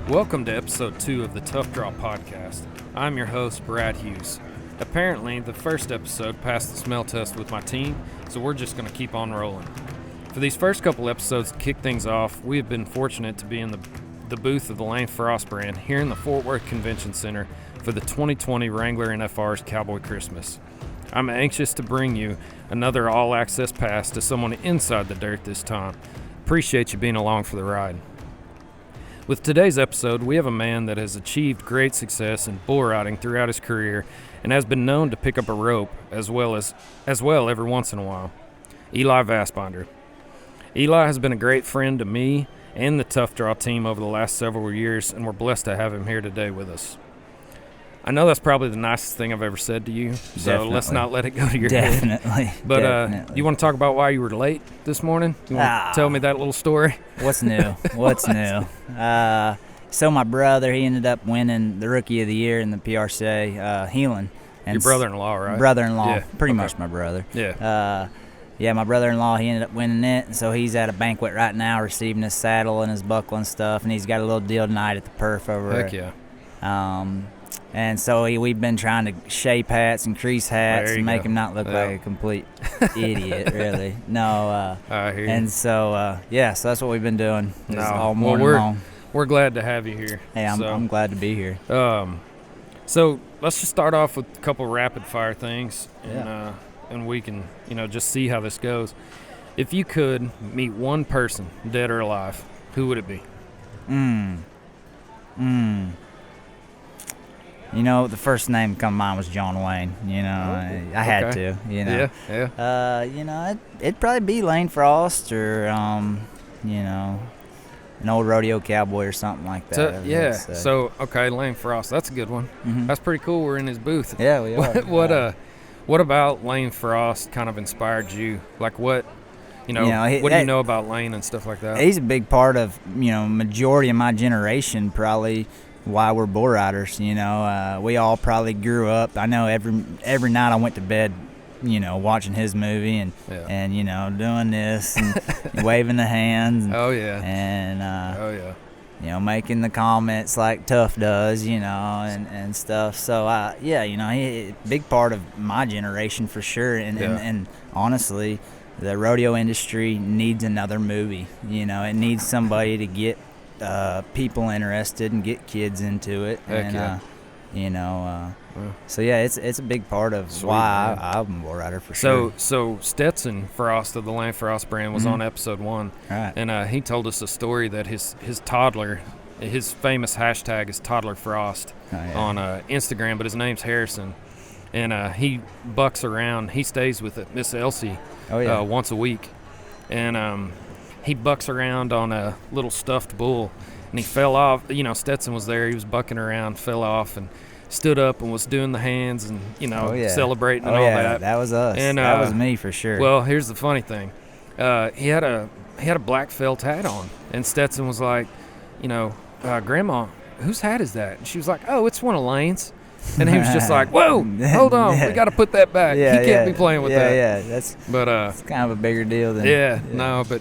Welcome to episode 2 of the Tough Draw podcast. I'm your host, Brad Hughes. Apparently, the first episode passed the smell test with my team, so we're just going to keep on rolling. For these first couple episodes to kick things off, we have been fortunate to be in the booth of the Lane Frost brand here in the Fort Worth Convention Center for the 2020 Wrangler NFR's Cowboy Christmas. I'm anxious to bring you another all-access pass to someone inside the dirt this time. Appreciate you being along for the ride. With today's episode, we have a man that has achieved great success in bull riding throughout his career and has been known to pick up a rope as well every once in a while. Eli Vastbinder. Eli has been a great friend to me and the Tough Draw team over the last several years, and we're blessed to have him here today with us. I know that's probably the nicest thing I've ever said to you, so Definitely. Let's not let it go to your head. Definitely. But Definitely. you want to talk about why you were late this morning? You want to tell me that little story? What's new? What's new? So my brother, he ended up winning the Rookie of the Year in the PRCA Healing. And Your brother-in-law, right? Brother-in-law, Yeah. pretty Okay. much my brother. Yeah. Yeah, my brother-in-law, he ended up winning it, and so he's at a banquet right now receiving his saddle and his buckle and stuff, and he's got a little deal tonight at the perf over Heck there. yeah. And so we've been trying to shape hats and crease hats There you and make go. him not look Yeah. like a complete idiot, really. No, I hear you. and so, so that's what we've been doing is No. all Well, morning long. We're glad to have you here. Hey, I'm glad to be here. So let's just start off with a couple rapid-fire things, Yeah. and we can, just see how this goes. If you could meet one person, dead or alive, who would it be? The first name to come to mind was John Wayne. I had Okay. to. Yeah. It'd probably be Lane Frost or an old rodeo cowboy or something like that. So, yeah. Let's say. So, okay, Lane Frost. That's a good one. Mhm. That's pretty cool. We're in his booth. Yeah, we are. What about Lane Frost kind of inspired you? Like what, what do you know about Lane and stuff like that? He's a big part of majority of my generation. Probably why we're bull riders. We all probably grew up. I know every night I went to bed, watching his movie and doing this and waving the hands. Oh yeah. And Oh yeah. making the comments like Tough does, and stuff. So, he a big part of my generation for sure. And honestly, the rodeo industry needs another movie. It needs somebody to get people interested and get kids into it. Heck and, yeah. So, yeah, it's a big part of Sweet, why man. I'm a bull rider for sure. So Stetson Frost of the Lane Frost brand was on episode 1, Right. and he told us a story that his toddler, his famous hashtag is Toddler Frost on Instagram, but his name's Harrison, and he bucks around. He stays with Miss Elsie once a week, and he bucks around on a little stuffed bull, and he fell off. Stetson was there. He was bucking around, fell off, and stood up and was doing the hands and celebrating and all that. That was us. And that was me for sure. Well, here's the funny thing. He had a black felt hat on, and Stetson was like, Grandma, whose hat is that? And she was like, oh, it's one of Lane's. And he was just like, whoa, hold on, we got to put that back. He can't be playing with that. Yeah, It's kind of a bigger deal than. no, but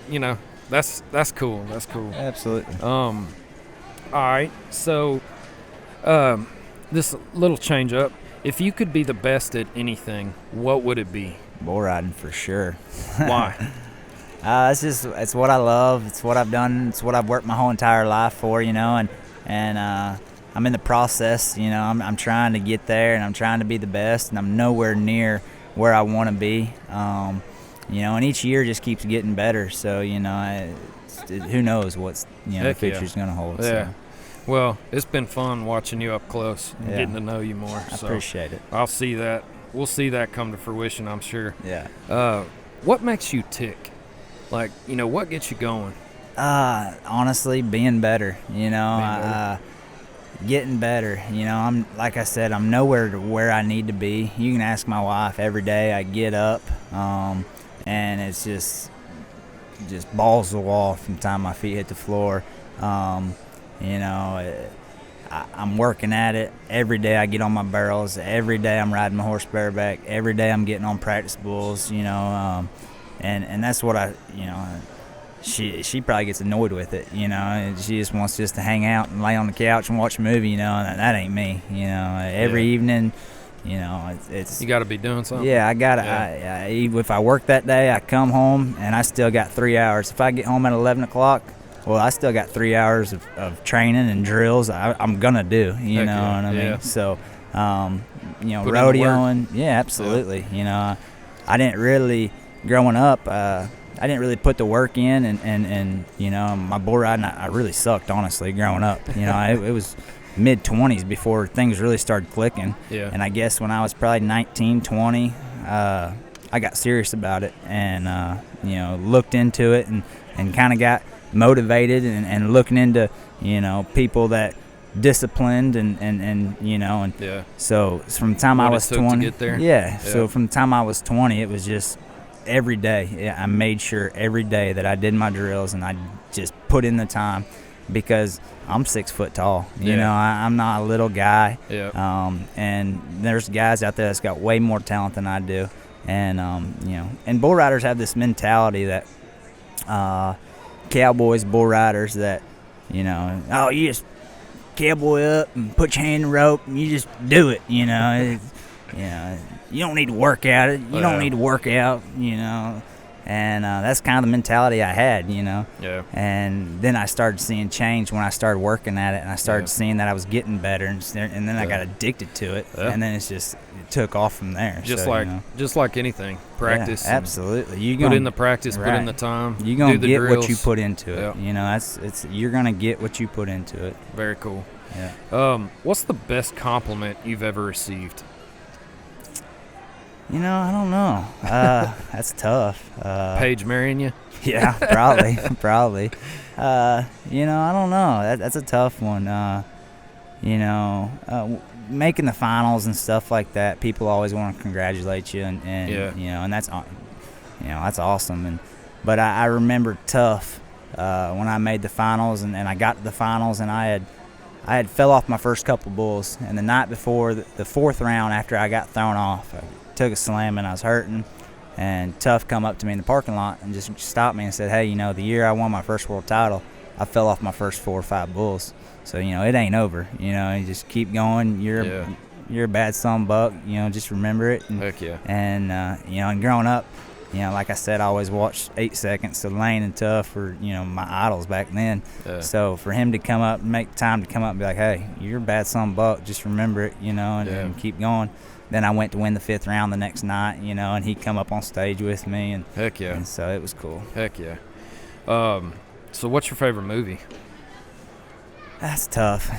that's cool. That's cool. Absolutely. All right, so this little change up. If you could be the best at anything, what would it be? Bull riding for sure. Why? It's what I love. It's what I've done. It's what I've worked my whole entire life for, and I'm in the process. I'm trying to get there, and I'm trying to be the best, and I'm nowhere near where I want to be. And each year just keeps getting better. So who knows what's the future's gonna hold. Yeah. So. Well, it's been fun watching you up close and getting to know you more. I appreciate it. I'll see that. We'll see that come to fruition, I'm sure. Yeah. What makes you tick? Like, what gets you going? Honestly, being better. Getting better. I'm like I said, I'm nowhere to where I need to be. You can ask my wife every day. I get up, and it's just balls to the wall from the time my feet hit the floor. I'm working at it every day. I get on my barrels every day. I'm riding my horse bareback every day. I'm getting on practice bulls. And that's what she probably gets annoyed with it, you know, and she just wants to hang out and lay on the couch and watch a movie, you know, and that ain't me, you know. Every evening, you know, it's you got to be doing something. Yeah, I got to. If I work that day, I come home and I still got 3 hours. If I get home at 11 o'clock, well, I still got 3 hours of training and drills I'm gonna do. You know what I mean? So, you know, rodeoing. Yeah, absolutely. Yeah. You know, I didn't really growing up. I didn't really put the work in, and you know, my bull riding, I really sucked, honestly, growing up. You know, it was mid-20s before things really started clicking. Yeah. And I guess when I was probably 19, 20, I got serious about it and, you know, looked into it and kind of got motivated and looking into, you know, people that disciplined and you know, and so from the time I was 20 to get there. Yeah, so from the time I was 20, it was just every day. I made sure every day that I did my drills and I just put in the time, because I'm 6 foot tall. You know, I'm not a little guy. And there's guys out there that's got way more talent than I do. And you know, and bull riders have this mentality that cowboys, bull riders, that, you know, oh, you just cowboy up and put your hand in the rope and you just do it, you know. You know, you don't need to work at it. You don't need to work out, you know. And that's kind of the mentality I had, you know. Yeah. And then I started seeing change when I started working at it, and I started seeing that I was getting better, and then I got addicted to it, and then it took off from there. Just like anything, practice. Yeah, absolutely. You put in the practice, put in the time. You're gonna get drills. what you put into it. You know, you're gonna get what you put into it. Very cool. Yeah. What's the best compliment you've ever received? You know, I don't know. That's tough. Paige marrying you? Yeah, probably. You know, I don't know. That's a tough one. You know, making the finals and stuff like that, people always want to congratulate you, and you know, and that's, you know, that's awesome. But I remember tough when I made the finals, and I got to the finals, and I had fell off my first couple bulls, and the night before the fourth round, after I got thrown off, I took a slam and I was hurting, and Tough come up to me in the parking lot and just stopped me and said, hey, you know, the year I won my first world title, I fell off my first 4 or 5 bulls, so, you know, it ain't over. You know, you just keep going. You're a bad son buck, you know, just remember it. And, Heck yeah. And you know, and growing up, you know, like I said, I always watched 8 Seconds. So Lane and Tough were, you know, my idols back then. So for him to come up and make time to come up and be like, hey, you're a bad son buck, just remember it, you know, and keep going. Then I went to win the 5th round the next night, you know, and he'd come up on stage with me. And heck yeah. And so it was cool. Heck yeah. So what's your favorite movie? That's tough.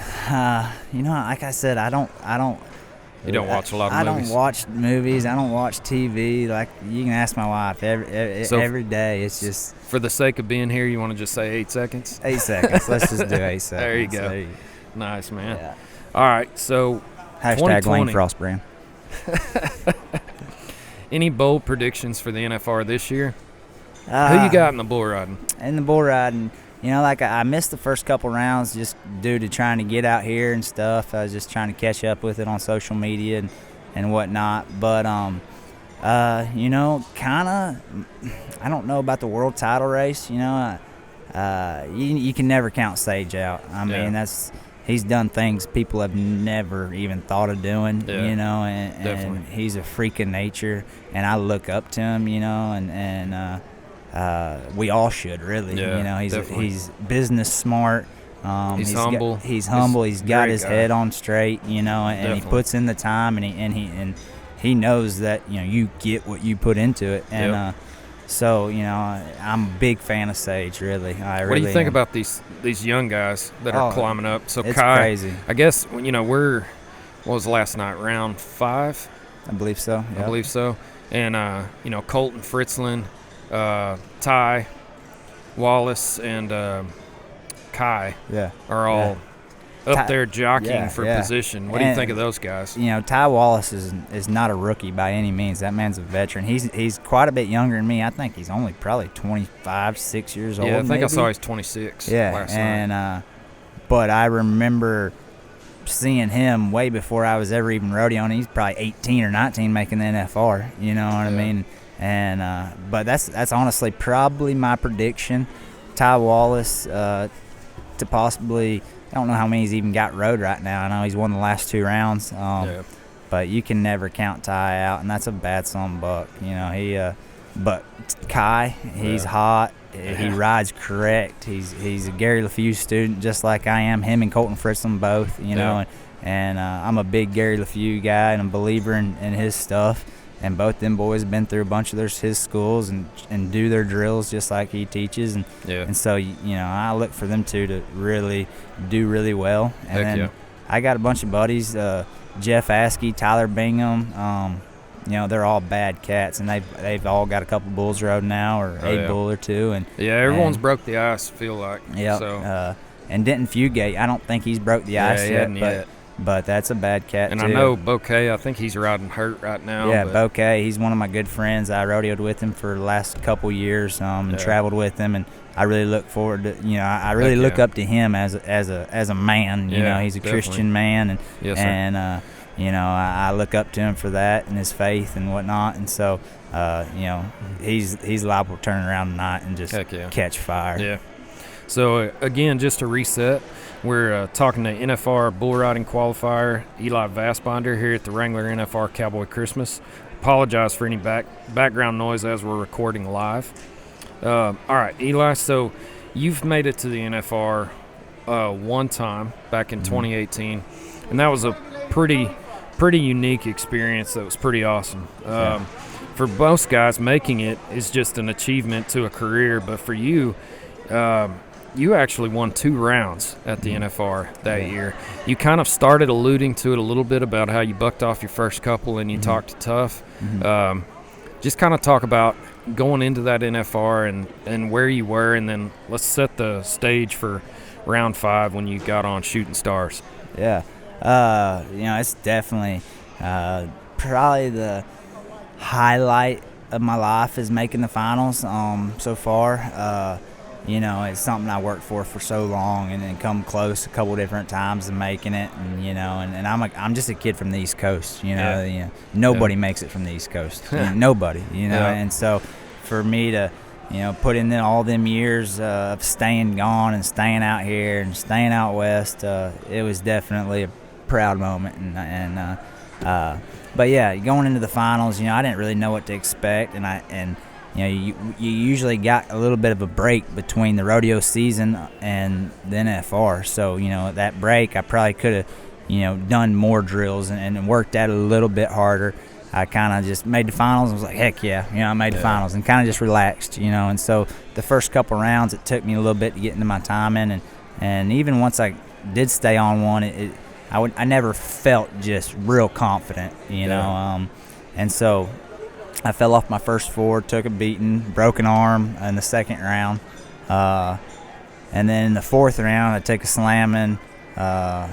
You know, like I said, I don't. You don't watch a lot of movies? I don't watch movies. I don't watch TV. Like, you can ask my wife every day. It's just. For the sake of being here, you want to just say 8 seconds? 8 seconds. Let's just do 8 seconds. There you go. Nice, man. Yeah. All right, so hashtag Lane Frost brand. Any bold predictions for the NFR this year? Who you got in the bull riding? In the bull riding, you know, like I missed the first couple rounds just due to trying to get out here and stuff. I was just trying to catch up with it on social media and whatnot. But, you know, kind of, I don't know about the world title race. You know, you can never count Sage out. I mean, he's done things people have never even thought of doing, you know, and he's a freak of nature, and I look up to him, you know, and we all should, really. You know, he's business smart. He's humble. He's humble. He's got his head on straight, you know, and he puts in the time, and he knows that, you know, you get what you put into it, and so, you know, I'm a big fan of Sage, really. What do you think about these young guys that are climbing up? So it's Kai, crazy. I guess, you know, what was last night, round 5? I believe so. Yep. I believe so. And, you know, Colton Fritzland, Ty, Wallace, and Kai are all up there jockeying for position. What do you think of those guys? You know, Ty Wallace is not a rookie by any means. That man's a veteran. He's quite a bit younger than me. I think he's only probably 25, 6 years old. Yeah, I think I saw he's 26 last night. But I remember seeing him way before I was ever even rodeoing. He's probably 18 or 19 making the NFR, you know what I mean? And but that's honestly probably my prediction. Ty Wallace to possibly, I don't know how many he's even got rode right now. I know he's won the last 2 rounds. But you can never count Ty out, and that's a bad son buck. But Kai, he's hot. He rides correct. He's a Gary LeFew student, just like I am. Him and Colton Fritzland both, know. And I'm a big Gary LeFew guy and a believer in his stuff. And both them boys have been through a bunch of his schools and do their drills just like he teaches. And so, I look for them two to really do really well. And then I got a bunch of buddies, Jeff Askey, Tyler Bingham. They're all bad cats, and they've all got a couple bulls rode now, or a bull or two. And everyone's broke the ice, I feel like. Yeah. So. And Denton Fugate, I don't think he's broke the ice yet. But that's a bad cat, and too. I know Bouquet, I think he's riding hurt right now. Yeah, Bouquet, he's one of my good friends. I rodeoed with him for the last couple years and traveled with him, and I really look forward to, I really look up to him as a man. He's a Christian man, and I look up to him for that and his faith and whatnot. And so, he's liable to turn around tonight and just catch fire. Yeah. So, again, just to reset, we're talking to NFR bull riding qualifier Eli Vastbinder here at the Wrangler NFR Cowboy Christmas. Apologize for any background noise as we're recording live. All right, Eli, so you've made it to the NFR one time back in 2018, and that was a pretty unique experience. That was pretty awesome. For most guys, making it is just an achievement to a career, but for you, you actually won 2 rounds at the NFR that year. You kind of started alluding to it a little bit about how you bucked off your first couple and you talked to Tough. Just kind of talk about going into that NFR and where you were, and then let's set the stage for round 5 when you got on Shooting Stars. Yeah. It's definitely probably the highlight of my life is making the finals so far. It's something I worked for so long, and then come close a couple different times and making it, and I'm just a kid from the East Coast. Nobody makes it from the East Coast. Nobody. And so for me to put in all them years of staying gone and staying out here and staying out west, it was definitely a proud moment. But yeah, going into the finals, I didn't really know what to expect, and you usually got a little bit of a break between the rodeo season and the NFR. So, that break, I probably could have, done more drills and worked at it a little bit harder. I kind of just made the finals and was like, heck yeah, I made the finals, and kind of just relaxed, And so the first couple rounds, it took me a little bit to get into my timing. And even once I did stay on one, I never felt just real confident, and so I fell off my first 4, took a beating, broken arm in the second round. And then in the 4th round, I took a slamming, and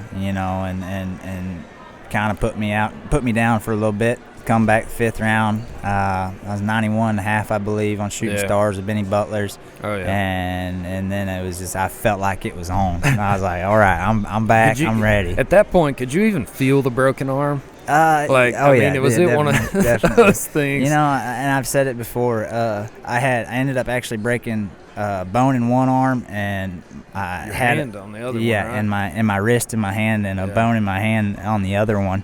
kind of put me down for a little bit. Come back 5th round. I was 91.5, I believe, on Shooting Stars with Benny Butler's. Oh, yeah. And then it was just, I felt like it was on. And I was like, all right, I'm back, I'm ready. At that point, could you even feel the broken arm? It was one of those things. And I've said it before. I ended up actually breaking a bone in one arm, and I had hand on the other one, right? and my wrist in my hand, and a bone in my hand on the other one,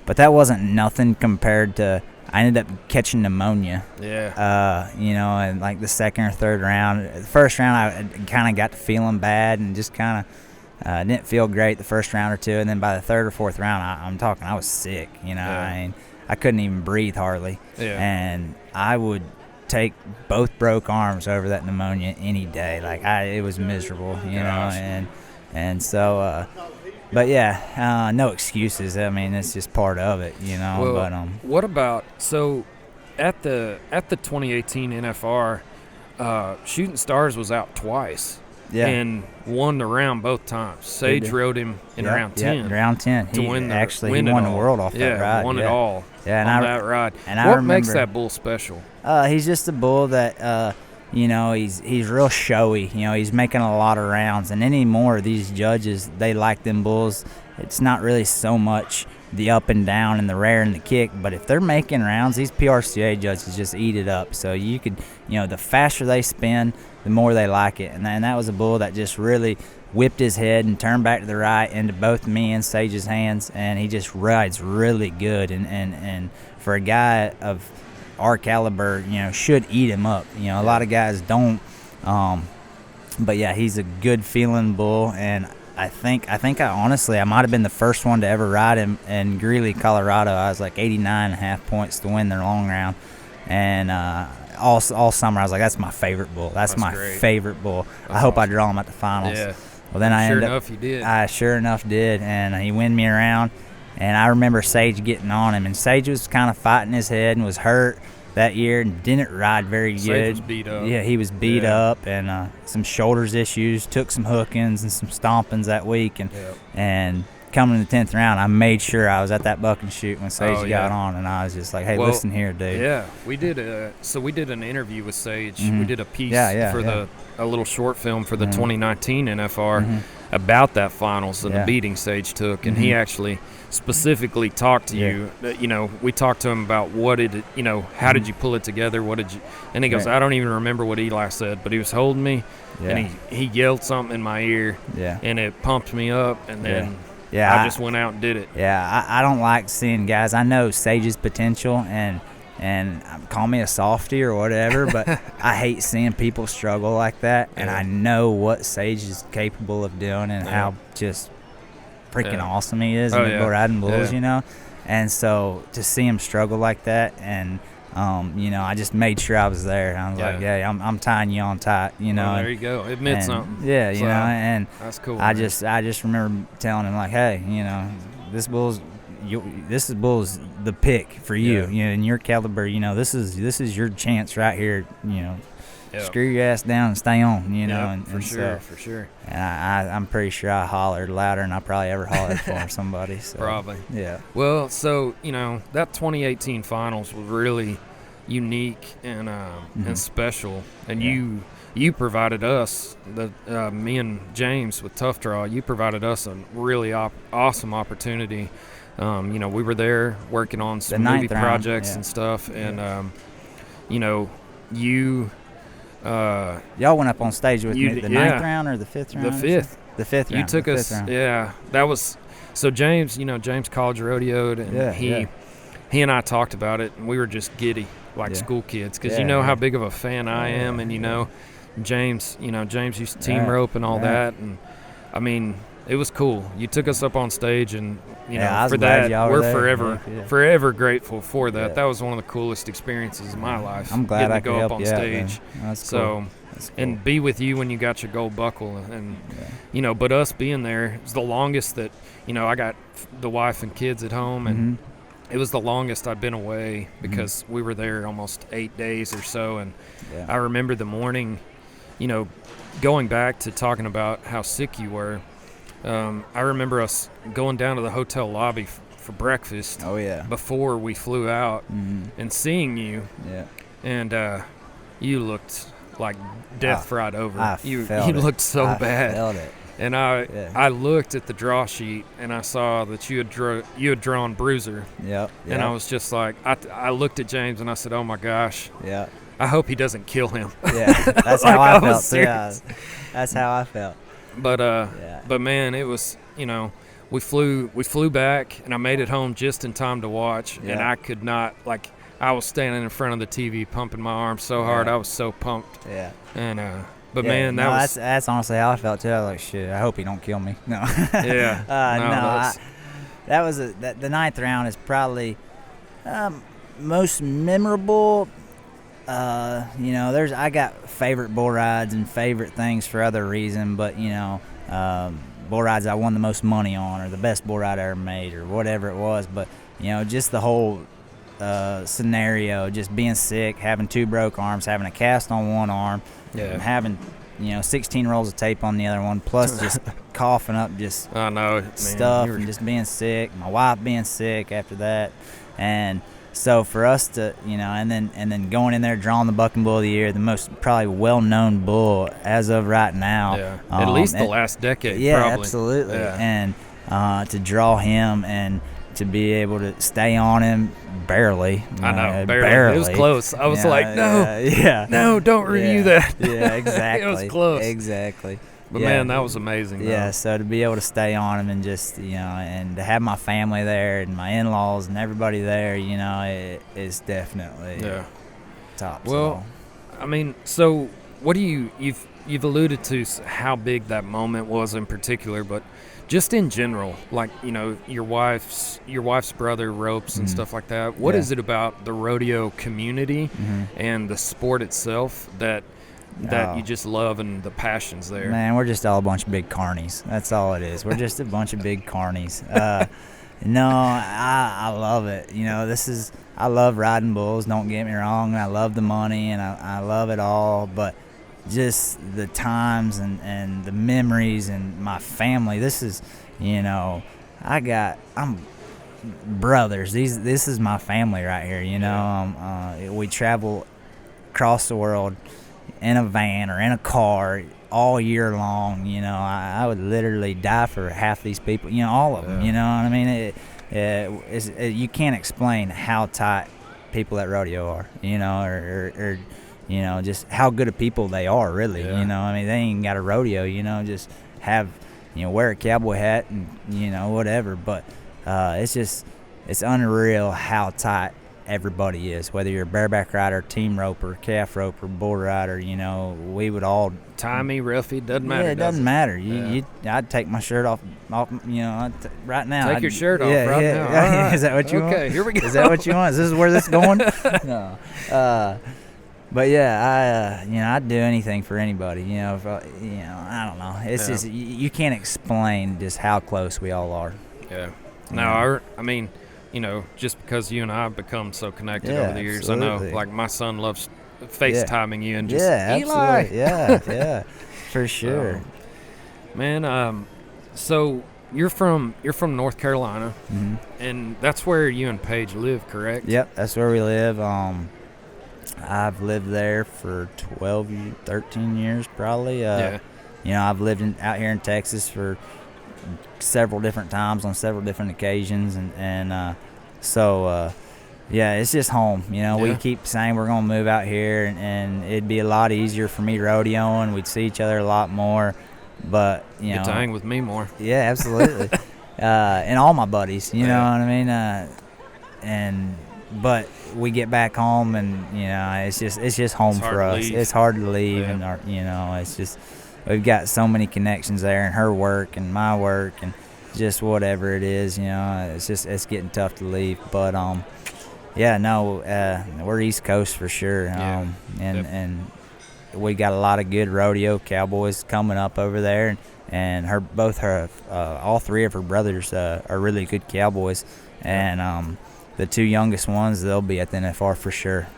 but that wasn't nothing compared to. I ended up catching pneumonia. Yeah. In like the 2nd or 3rd round. The first round, I kind of got to feeling bad and just kind of. Didn't feel great the first round or 2, and then by the 3rd or 4th round, I was sick. I couldn't even breathe hardly. Yeah. And I would take both broke arms over that pneumonia any day. It was miserable, and so. But yeah, no excuses. I mean, it's just part of it, Well, but what about at the 2018 NFR, Shooting Stars was out twice. Yeah. And won the round both times. Sage rode him in round 10. Yeah, round 10. To win he won the world off that ride. Won it all on that ride. And what makes that bull special? He's just a bull that, he's real showy. He's making a lot of rounds. And anymore, these judges, they like them bulls. It's not really so much the up and down and the rare and the kick. But if they're making rounds, these PRCA judges just eat it up. So you could, the faster they spin, the more they like it. And that was a bull that just really whipped his head and turned back to the right into both me and Sage's hands, and he just rides really good. And for a guy of our caliber, should eat him up. A lot of guys don't. But yeah, he's a good feeling bull, and I think I honestly I might have been the first one to ever ride him in Greeley, Colorado. I was like 89.5 points to win their long round, and all summer I was like, that's my favorite bull. That's my great. Favorite bull. That's I hope awesome. I draw him at the finals. Yeah. Well, then I sure enough did, and he win me around. And I remember Sage getting on him, and Sage was kind of fighting his head and was hurt that year and didn't ride very good. Sage was beat up. Yeah, he was beat up, and some shoulders issues, took some hookings and some stompings that week. And coming to the 10th round, I made sure I was at that buck and shoot when Sage got on, and I was just like, hey, listen here, dude. Yeah, we did an interview with Sage. Mm-hmm. We did a piece for a little short film for the 2019 NFR about that finals and the beating Sage took, and he actually specifically talked to you. We talked to him about how did you pull it together? What did you? And he goes, I don't even remember what Eli said, but he was holding me, and he yelled something in my ear, and it pumped me up, and then I just went out and did it. Yeah, I don't like seeing guys. I know Sage's potential, and call me a softie or whatever, but I hate seeing people struggle like that, and I know what Sage is capable of doing and how just freaking awesome he is in the riding bulls, and so to see him struggle like that, and I just made sure I was there. I was like, I'm tying you on tight, Well, there you go. It meant something. Yeah, and that's cool. I just remember telling him like, hey, this bull's the pick for you. In your caliber, this is your chance right here. Screw your ass down and stay on. For sure. And I'm pretty sure I hollered louder than I probably ever hollered for somebody. So. Probably. Yeah. Well, so that 2018 finals was really unique and special, and you provided us me and James with Tough Draw. You provided us a really awesome opportunity. We were there working on some movie projects and stuff, and you. Y'all went up on stage with me the 9th round or the 5th round? The fifth round. You took us. Round. Yeah, that was so. James, James college rodeoed, and he and I talked about it, and we were just giddy like school kids, because how big of a fan I am, and James, James used to team rope and all that, and I mean, it was cool. You took us up on stage, and for that, we're forever grateful for that. Yeah. That was one of the coolest experiences of my life. I'm glad I could go up on stage. That's cool. That's cool. And be with you when you got your gold buckle, and but us being there, it was the longest that I got the wife and kids at home, and it was the longest I'd been away, because we were there almost 8 days or so, and I remember the morning, going back to talking about how sick you were. I remember us going down to the hotel lobby for breakfast. Oh yeah. Before we flew out, and seeing you. Yeah. And you looked like death fried over. You looked so bad. I felt it. And I looked at the draw sheet, and I saw that you had drawn Bruiser. Yep. And I was just like, I looked at James and I said, oh my gosh. Yeah. I hope he doesn't kill him. Yeah. That's how I felt too. That's how I felt. But man, it was, we flew back, and I made it home just in time to watch, and I could not, I was standing in front of the TV pumping my arms so hard. I was so pumped. Yeah. And man, that's honestly how I felt too. I was like, shit, I hope he don't kill me. No. Yeah. That was the 9th round is probably most memorable. I got favorite bull rides and favorite things for other reason, but bull rides I won the most money on, or the best bull ride I ever made, or whatever it was. But just the whole scenario, just being sick, having 2 broke arms, having a cast on one arm, having 16 rolls of tape on the other one, plus just coughing up just stuff, and just being sick. My wife being sick after that, and so for us to, and then going in there, drawing the bucking bull of the year, the most probably well-known bull as of right now. At least the last decade. Yeah, probably. Absolutely. Yeah. And to draw him, and to be able to stay on him barely. I know, barely. It was close. I was like, no, no, don't review that. Yeah, exactly. It was close. Exactly. But man, that was amazing. Yeah, though. so to be able to stay on him and just, and to have my family there and my in-laws and everybody there, it is definitely top. Well, I mean, so what do you've alluded to how big that moment was in particular, but just in general, like, your wife's brother ropes and stuff like that. What is it about the rodeo community and the sport itself that you just love and the passion's there? Man, we're just all a bunch of big carnies. That's all it is. We're just a bunch of big carnies. No, I love it. I love riding bulls, don't get me wrong. I love the money and I love it all, but just the times and the memories and my family. This is, I'm brothers. This is my family right here. We travel across the world in a van or in a car all year long. I would literally die for half these people, all of them. You know what I mean? You can't explain how tight people at rodeo are, or just how good of people they are, really. I mean, they ain't got a rodeo, just have, wear a cowboy hat and, whatever. But it's unreal how tight everybody is, whether you're a bareback rider, team roper, calf roper, bull rider. We would all timey, roughy, doesn't matter. Yeah, it doesn't matter. I'd take my shirt off. Right now. Take your shirt off right now. Yeah. Right. Is that what you want? Okay, here we go. Is that what you want? Is this where this is going? No. But yeah, I'd do anything for anybody. I don't know. It's just you can't explain just how close we all are. Yeah. No, I mean, just because you and I have become so connected over the years, absolutely. I know, like, my son loves FaceTiming you and just, Eli. Yeah, for sure. Man, so you're from North Carolina, and that's where you and Paige live, correct? Yep, that's where we live. I've lived there for 13 years probably. I've lived out here in Texas for several different times on several different occasions, so it's just home. We keep saying we're going to move out here, and it'd be a lot easier for me rodeoing. We'd see each other a lot more, but get to hang with me more. Yeah, absolutely. And all my buddies, you know what I mean. But we get back home, and it's just home for us. It's hard to leave, and it's just we've got so many connections there, and her work and my work and just whatever it is. It's getting tough to leave. But we're East Coast for sure. And we got a lot of good rodeo cowboys coming up over there, and all three of her brothers are really good cowboys, and the two youngest ones, they'll be at the NFR for sure.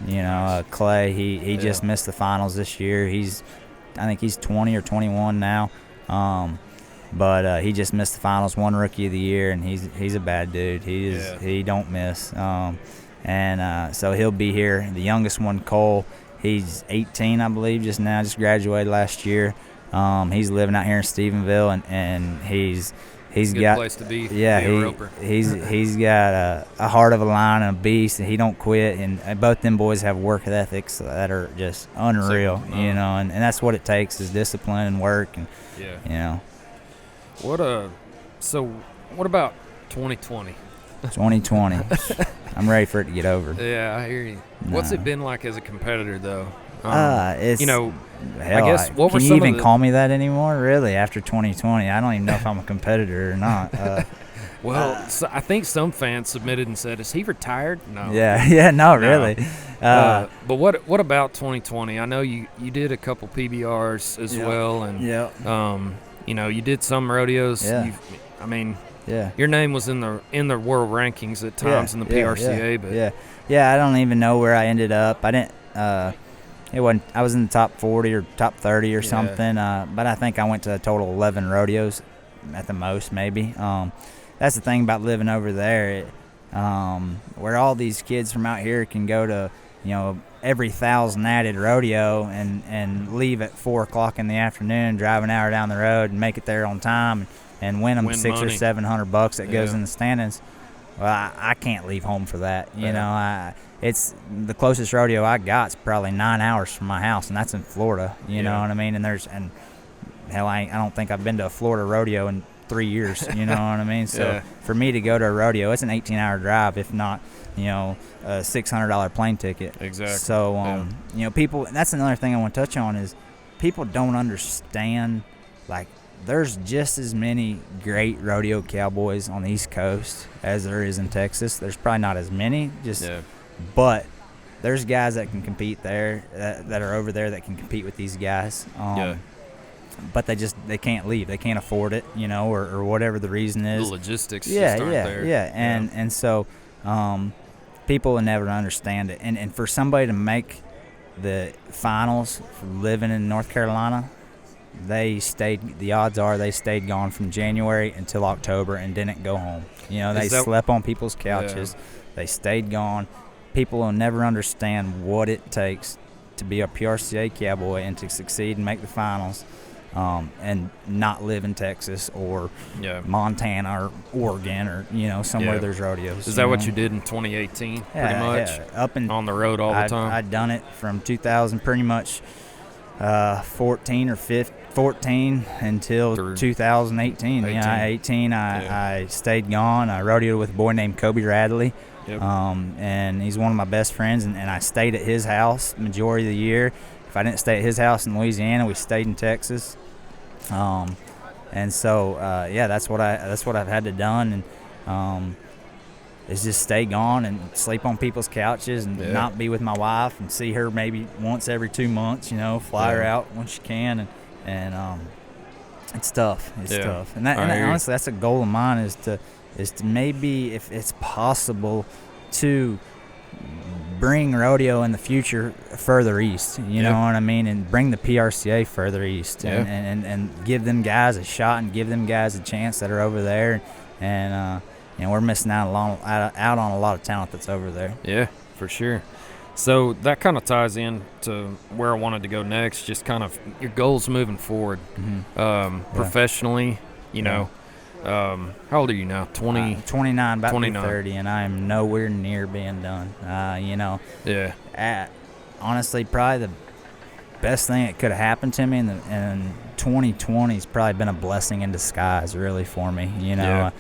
Clay, he just missed the finals this year. I think he's 20 or 21 now, but he just missed the finals, won Rookie of the Year, and he's a bad dude. He don't miss, so he'll be here. The youngest one, Cole, he's 18, I believe, just graduated last year. He's living out here in Stephenville, and he's good got place to be. Yeah, be a roper. he's got a heart of a lion and a beast, and he don't quit. And both them boys have work ethics that are just unreal, and that's what it takes is discipline and work, and So what about 2020? 2020, I'm ready for it to get over. Yeah, I hear you. What's it been like as a competitor, though? It's I guess what were can some you even of the, call me that anymore? Really, after 2020, I don't even know if I'm a competitor or not. So I think some fans submitted and said, "Is he retired?" No. No, really. But what about 2020? I know you did a couple PBRs as well, and you did some rodeos. Yeah. Your name was in the world rankings at times in the PRCA, but I don't even know where I ended up. I didn't. I was in the top 40 or top 30 or something, but I think I went to a total 11 rodeos at the most, maybe. That's the thing about living over there, where all these kids from out here can go to, every 1,000 added rodeo and leave at 4 o'clock in the afternoon, drive an hour down the road and make it there on time and win them $600 or $700 that goes in the standings. Well, I can't leave home for that. You know, it's the closest rodeo I got's probably 9 hours from my house, and that's in Florida. You know what I mean? And hell, I don't think I've been to a Florida rodeo in 3 years. You know what I mean? So for me to go to a rodeo, it's an 18-hour drive, if not, you know, a $600 plane ticket. Exactly. So you know, people. And that's another thing I want to touch on is people don't understand, like, there's just as many great rodeo cowboys on the East Coast as there is in Texas. There's probably not as many, but there's guys that can compete there, that are over there that can compete with these guys. But they can't leave. They can't afford it, you know, or whatever the reason is. The logistics just aren't there. And so people will never understand it. And for somebody to make the finals for living in North Carolina, the odds are they stayed gone from January until October and didn't go home. You know, they slept on people's couches. They stayed gone. People will never understand what it takes to be a PRCA cowboy and to succeed and make the finals, and not live in Texas or Montana or Oregon or, you know, somewhere there's rodeos. Is that what you did in 2018 pretty much? Up and on the road all the time? I'd done it from 2000 pretty much 14 until 2018. 18 I stayed gone. I rodeoed with a boy named Kobe Radley. And he's one of my best friends, and I stayed at his house majority of the year. If I didn't stay at his house in Louisiana, we stayed in Texas. And so that's what I've had to done, and is just stay gone and sleep on people's couches and not be with my wife and see her maybe once every 2 months, you know, fly her out when she can, and it's tough. It's tough, and honestly, that's a goal of mine is to maybe, if it's possible, to bring rodeo in the future further east, you know what I mean, and bring the PRCA further east, and give them guys a shot and give them guys a chance that are over there, and we're missing out on a lot of talent that's over there. Yeah, for sure. So that kind of ties in to where I wanted to go next, just kind of your goals moving forward, professionally, you know. How old are you now? 29, about 29. To be 30, and I am nowhere near being done. You know. Honestly, probably the best thing that could have happened to me in 2020 has probably been a blessing in disguise, really, for me. You know,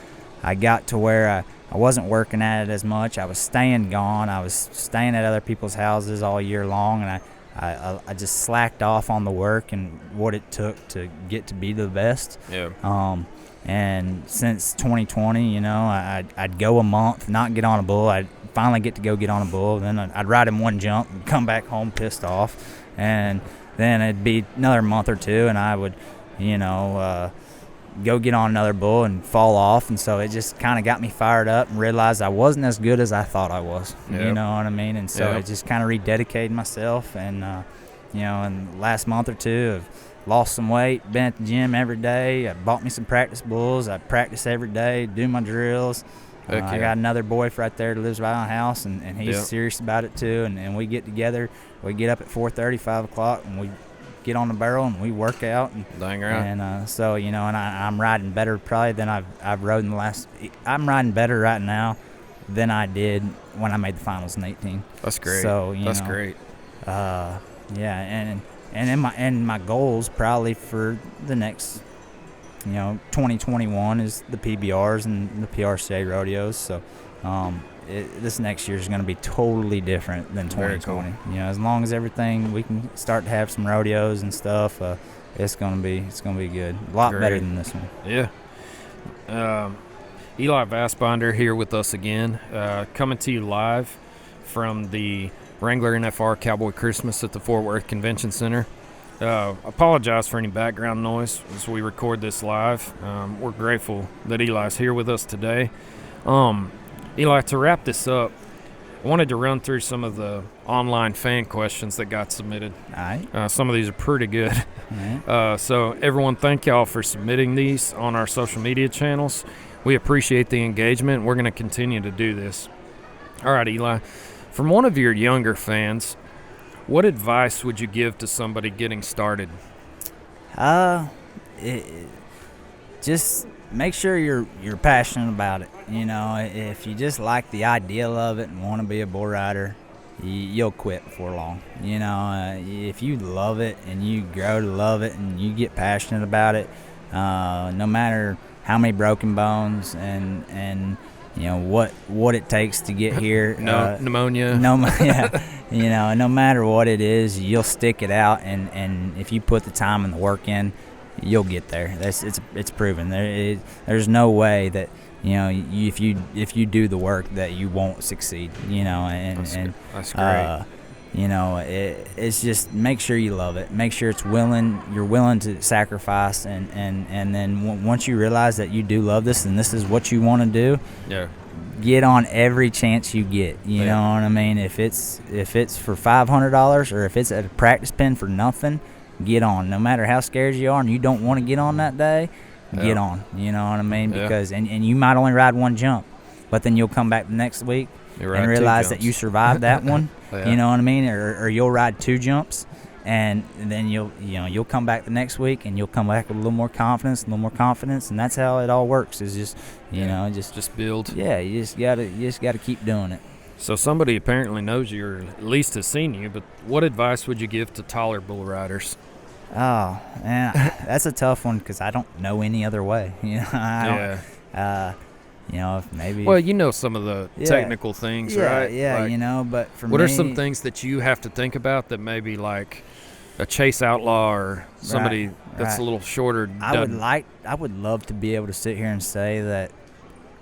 I got to where I wasn't working at it as much. I was staying gone. I was staying at other people's houses all year long, and I just slacked off on the work and what it took to get to be the best. And since 2020, you know, I'd go a month, not get on a bull. I'd finally get on a bull. Then I'd ride him one jump and come back home pissed off. And then it'd be another month or two, and I would, you know, go get on another bull and fall off. And so it just kind of got me fired up and realized I wasn't as good as I thought I was. You know what I mean? And so it just kind of rededicated myself. And, you know, in the last month or two, I've lost some weight, been at the gym every day. I bought me some practice bulls. I practice every day, do my drills. I got another boy right there that lives by my house, and he's serious about it too. And we get together. We get up at 4:30, 5 o'clock, and we get on the barrel and we work out. And, dang right. And so, you know, and I'm riding better probably than I've rode in the last. I'm riding better right now than I did when I made the finals in 18. That's great. So that's great. And my goals probably for the next, you know, 2021 is the PBRs and the PRCA rodeos. So this next year is going to be totally different than 2020. Cool. You know, as long as everything, we can start to have some rodeos and stuff, it's going to be good. A lot better than this one. Yeah. Eli Vastbinder here with us again, coming to you live from the Wrangler NFR Cowboy Christmas at the Fort Worth Convention Center. Apologize for any background noise as we record this live. We're grateful that Eli's here with us today. Eli, to wrap this up, I wanted to run through some of the online fan questions that got submitted. All right. Some of these are pretty good. All right. So everyone, thank y'all for submitting these on our social media channels. We appreciate the engagement. We're going to continue to do this. All right, Eli. From one of your younger fans, what advice would you give to somebody getting started? Just make sure you're passionate about it. You know, if you just like the idea of it and want to be a bull rider, you'll quit before long. You know, if you love it and you grow to love it and you get passionate about it, no matter how many broken bones and you know what it takes to get here. Pneumonia. Yeah, you know, no matter what it is, you'll stick it out, and if you put the time and the work in, you'll get there. It's proven. There's no way that, you know, if you do the work that you won't succeed. You know, that's great. You know, it's just make sure you love it. Make sure you're willing to sacrifice, and then once you realize that you do love this and this is what you want to do, get on every chance you get. You know what I mean? If it's for $500 or if it's at a practice pen for nothing, get on. No matter how scared you are and you don't want to get on that day, get on. You know what I mean? Because and you might only ride one jump, but then you'll come back the next week and realize that you survived that one. You know what I mean? Or you'll ride 2 jumps, and then you'll come back the next week and you'll come back with a little more confidence, and that's how it all works. Is just just build. Yeah, you just gotta keep doing it. So somebody apparently knows you, or at least has seen you, but what advice would you give to taller bull riders? Oh man, that's a tough one because I don't know any other way. You know, I don't. You know, if maybe. Well, you know some of the technical things, right? Yeah, like, you know, but for what me, are some things that you have to think about that maybe like a chase outlaw or somebody that's a little shorter? I would love to be able to sit here and say that,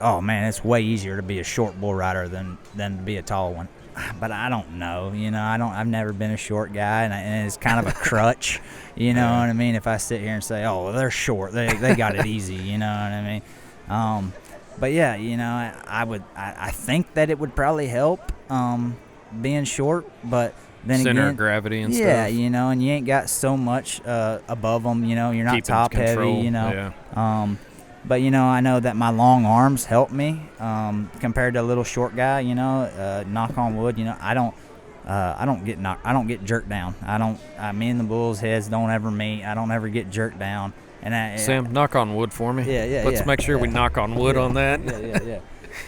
oh man, it's way easier to be a short bull rider than to be a tall one. But I don't know, you know. I've never been a short guy, and it's kind of a crutch, you know what I mean. If I sit here and say, oh, well, they're short, they got it easy, you know what I mean. But yeah, you know, I think that it would probably help being short, but then center again, of gravity and stuff. Yeah, you know, and you ain't got so much above them, you know. You're not top heavy, you know. But you know, I know that my long arms help me compared to a little short guy. You know, knock on wood. You know, I don't get jerked down. Me and the bulls' heads don't ever meet. I don't ever get jerked down. And Sam, knock on wood for me. Yeah. Let's make sure we knock on wood on that.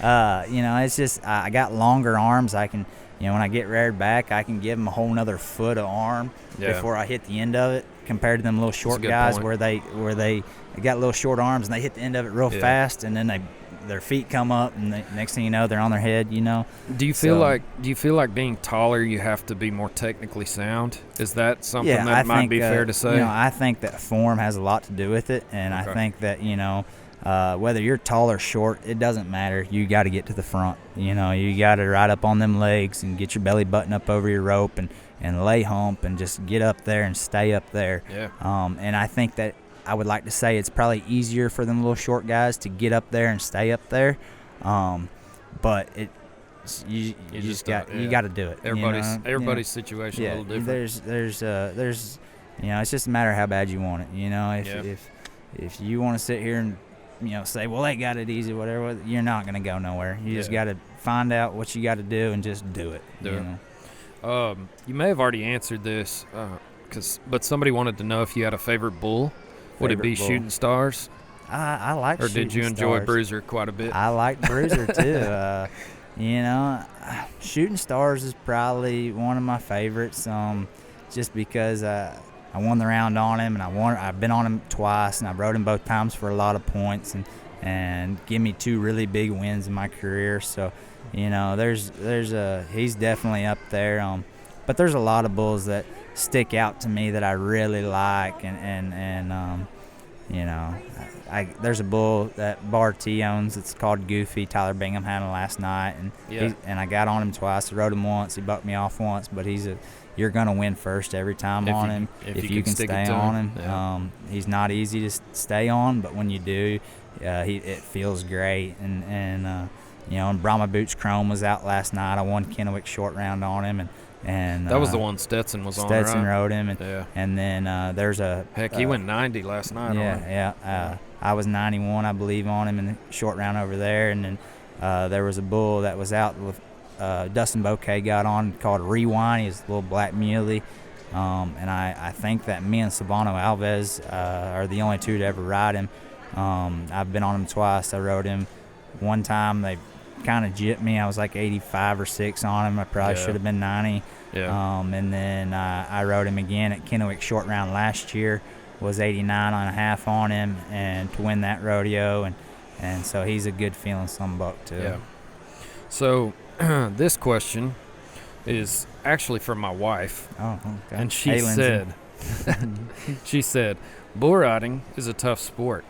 Yeah. You know, it's just I got longer arms. I can, you know, when I get reared back, I can give them a whole nother foot of arm before I hit the end of it. Compared to them little short guys where they got little short arms and they hit the end of it real fast, and then their feet come up, and next thing you know, they're on their head. You know. Do you feel like being taller, you have to be more technically sound? Is that something that might be fair to say? You know, I think that form has a lot to do with it, and I think that, you know, whether you're tall or short, it doesn't matter. You got to get to the front. You know, you got to ride up on them legs and get your belly button up over your rope and lay hump and just get up there and stay up there. And I think that I would like to say it's probably easier for them little short guys to get up there and stay up there. But you got to do it. Everybody's situation a little different. There's you know, it's just a matter of how bad you want it. You know, if you want to sit here and, you know, say, well, they got it easy, whatever, you're not going to go nowhere. You just got to find out what you got to do and just do it. You may have already answered this, but somebody wanted to know if you had a favorite bull. Would it be bull. Shooting Stars? I like Shooting Stars. Or did you enjoy Bruiser quite a bit? I like Bruiser too. You know, Shooting Stars is probably one of my favorites, just because I won the round on him, and I've been on him twice, and I rode him both times for a lot of points, and give me 2 really big wins in my career. So, you know, he's definitely up there. But there's a lot of bulls that stick out to me that I really like, and you know, there's a bull that Bar T owns. It's called Goofy. Tyler Bingham had him last night, and I got on him twice. I rode him once. He bucked me off once, but you're gonna win first every time on him if you can stay on him. He's not easy to stay on, but when you do, it feels great. And you know, and Brahma Boots Chrome was out last night. I won Kennewick short round on him, and that was the one Stetson was on. Stetson rode him, and then there's a he went 90 last night. I was 91, I believe, on him in the short round over there, and then there was a bull that was out with Dustin Bouquet got on called Rewind. He's a little black muley, and I think that me and Silvano Alves are the only 2 to ever ride him. I've been on him twice. I rode him one time. They kind of gypped me. I was like 85 or 6 on him. I probably should have been 90. Yeah. And then I rode him again at Kennewick Short Round last year. Was 89.5 on him, and to win that rodeo, and so he's a good feeling some buck too. Yeah. So this question is actually from my wife. Oh, okay. And she said, bull riding is a tough sport.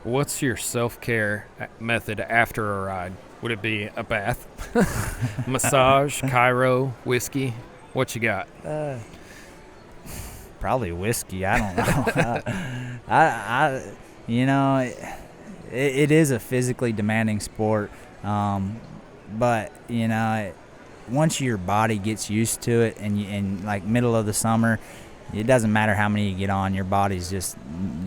What's your self-care method after a ride? Would it be a bath, massage, Cairo, whiskey? What you got? Probably whiskey. I don't know. I you know, it is a physically demanding sport, but you know, once your body gets used to it, and like middle of the summer, it doesn't matter how many you get on, your body's just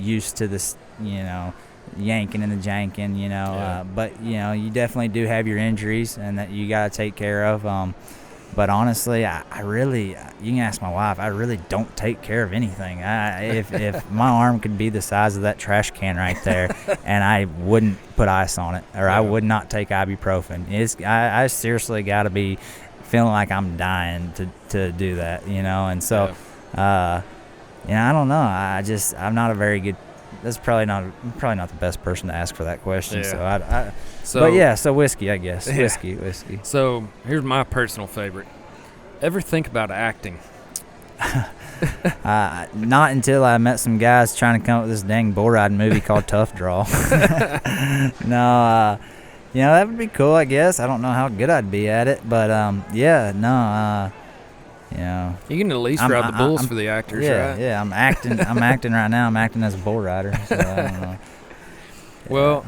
used to this, you know, yanking and the janking, you know. Yeah. But you know, you definitely do have your injuries, and that you got to take care of. But honestly, I really, you can ask my wife, I really don't take care of anything. If my arm could be the size of that trash can right there, and I wouldn't put ice on it, or I would not take ibuprofen. I seriously got to be feeling like I'm dying to do that, you know. And so, you know, I don't know. I'm not a very good. That's probably not the best person to ask for that question. Yeah. So whiskey, I guess. Yeah. Whiskey. So here's my personal favorite. Ever think about acting? Not until I met some guys trying to come up with this dang bull riding movie called Tough Draw. No, you know, that would be cool, I guess. I don't know how good I'd be at it, but you know, You can at least ride the bulls for the actors, right? Yeah, I'm acting right now. I'm acting as a bull rider, so I don't know. Well,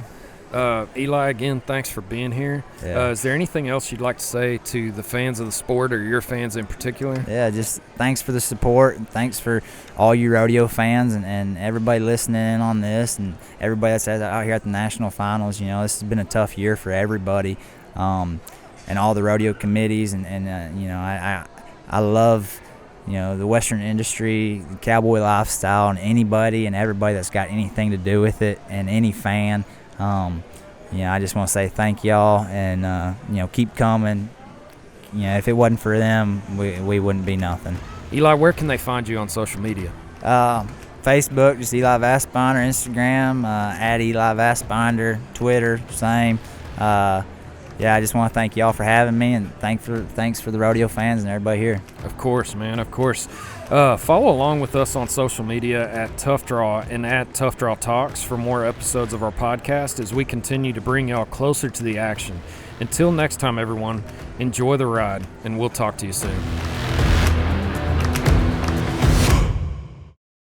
Eli, again, thanks for being here. Yeah. Is there anything else you'd like to say to the fans of the sport, or your fans in particular? Yeah, just thanks for the support, and thanks for all you rodeo fans and everybody listening in on this, and everybody that's out here at the national finals. You know, this has been a tough year for everybody, and all the rodeo committees, and you know, I love, you know, the Western industry, the cowboy lifestyle, and anybody and everybody that's got anything to do with it, and any fan. You know, I just want to say thank y'all, and you know, keep coming. You know, if it wasn't for them, we wouldn't be nothing. Eli, where can they find you on social media? Facebook, just Eli Vastbinder. Instagram, at Eli Vastbinder. Twitter, same. Yeah, I just want to thank y'all for having me, and thanks for the rodeo fans and everybody here. Of course, man, of course. Follow along with us on social media at Tough Draw and at Tough Draw Talks for more episodes of our podcast as we continue to bring y'all closer to the action. Until next time, everyone, enjoy the ride, and we'll talk to you soon.